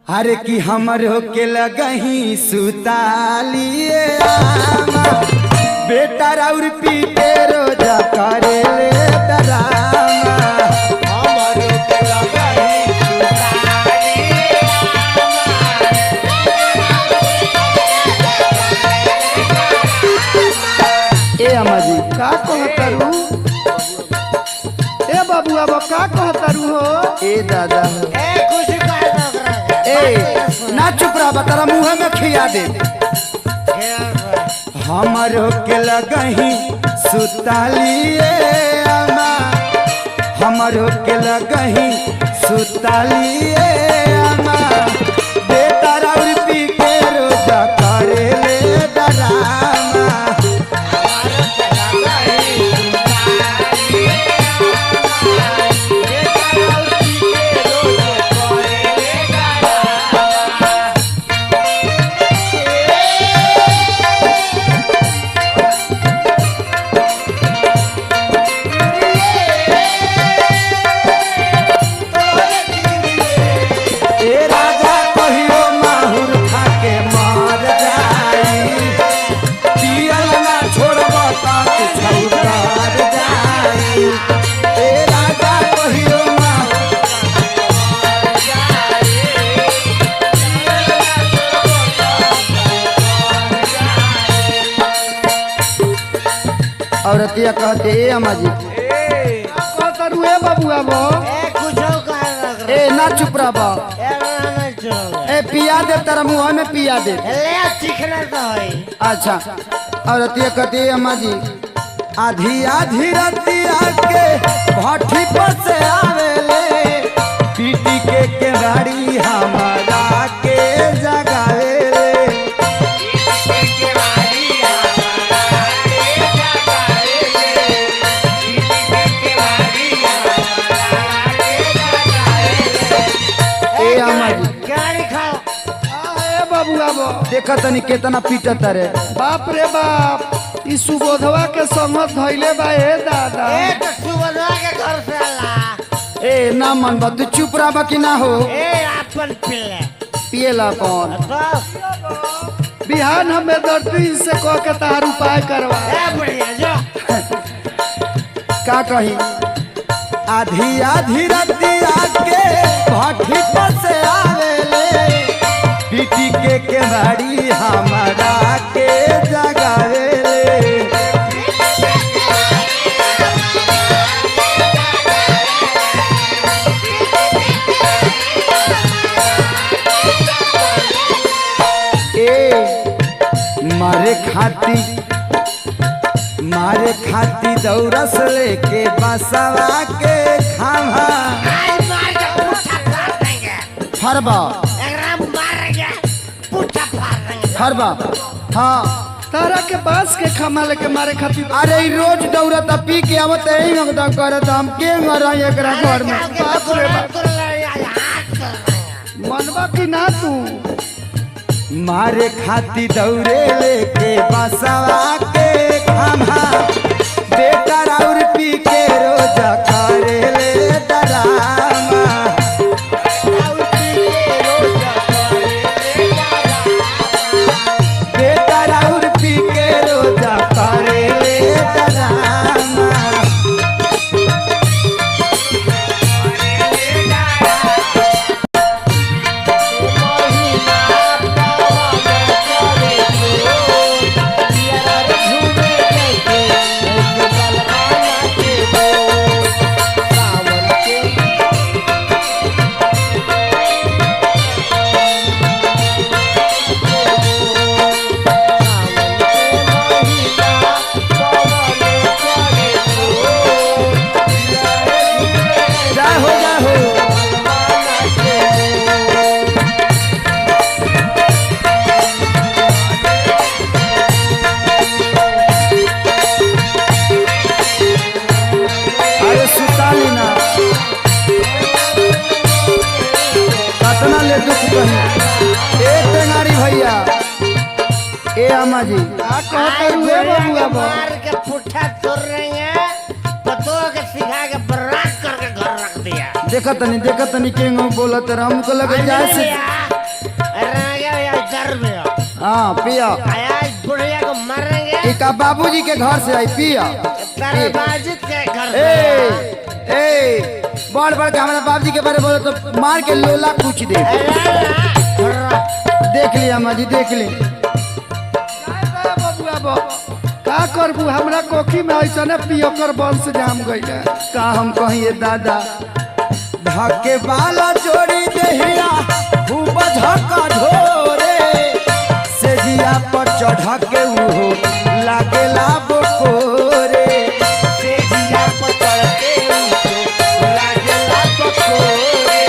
अरे कि हमरो के लगही सुतालिए बेटा राउर पीटे रोजा करे ले डरामा हमरो के लगही ए अम्मा जी का कहतारू ए बाबू अब का कहतारू हो ए दादा ए कुछ कर ए ना चुप रहा तारा मुँह में खिया दे हमरो के लगही सुतालिए अम्मा हमरो के लगही सुतालिए अम्मा बेटा राउर पी के रोजा करे ले डरामा औरतिया कहते ए अम्मा जी कहतारू ए बाबू अब कुछ कर ए ना चुप रहा ए पिया दे तेरा मुँह में पिया दे ले चिकना तो है अच्छा औरतिया कहते ए अम्मा जी आधी आधी रतिया के भट्ठी पर से आवेले पीटी के गाड़ी हमारा के जगावेले ए अम्मा जी गाड़ी खाओ ए बाबू अब देखा तनी केतना पीटत रे बाप रे बाप ई सुबोधवा के संगत धइले बा ए दादा ए तो सुबह के घर से आला ए ना मन बा तू चुप रहा कि ना हो ए अपन पिले पिएला कौन तो बिहान हमें दर्दी से कह के तार उपाय करवा ए बढ़िया जो का कही आधी आधी रतिया के भट्ठी पर से आवेले पीटी के गाड़ी हमारा के जगावेले मारे खाती दौरस लेके बसवा के खामा आई मार के पूछा फाड़ देंगे फरबा एकरा मार के पूछा फाड़ देंगे फरबा हाँ तारा के बांस के खमा लेके मारे खातिर अरे ई रोज दौड़त पी के आवत यही मगदा करत हम के मरा एकरा घर में बाप रे बाप मनवा की ना तू मारे खाती दौड़े लेके बसवा के खामा बेटा राउर पी के रोजा करे ले डरामा बेटा राउर पी के रोजा करे ले डरामा ए अम्मा जी का कहते हुए बाबू अब मार के पुट्ठा तोड़ रही है पतो के सिखा के बर्बाद करके घर रख दिया देखत नहीं के बोलत हमको लगे जाए से हाँ पिया आज बुढ़िया को मारेंगे इका बाबूजी के घर से आई पिया तरबाजित के घर ए पे ए बड़ बड़ के हमारे बाबूजी के बारे बोले तो मार के लोला कुछ दे देख लिया अम्मा जी देख ली का करबू हमरा कोखी में ऐसा पियकर वंश जाम गई का हम कहिए दादा धके वाला जोड़ी देहिया खूब धक्का ढोरे से जिया पर चढ़ के उहो लागेला बकोरे से जिया पर चढ़ के उनको लागेला बकोरे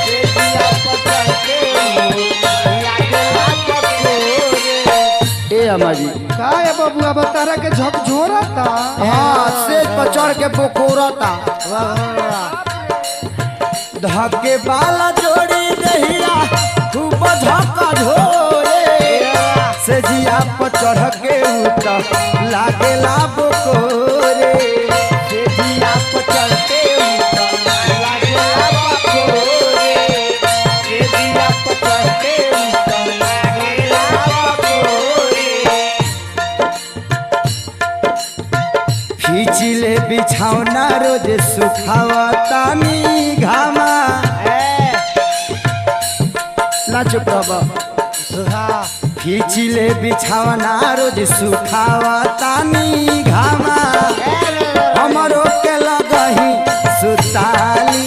से जिया पर चढ़ के उनको लागेला बकोरे ए अम्मा जी का है बबुआ बतारा के झकझोरता हाँ सेज पर चढ़ के बकोरता धके वाला जोड़ी देहिया खूब धक्का ढोरे से जिया पर चढ़ के उता लागेला बकोरे से जिया पर चढ़ के उनको लागेला बकोरे से जिया पर चढ़ के उनको लागेला बकोरे खींचिले बिछौना रोज सुखावतानी घामा ना चुप रह खींचिले बिछौना रोज सुखावतानी घामा हमरो के लगही सुताली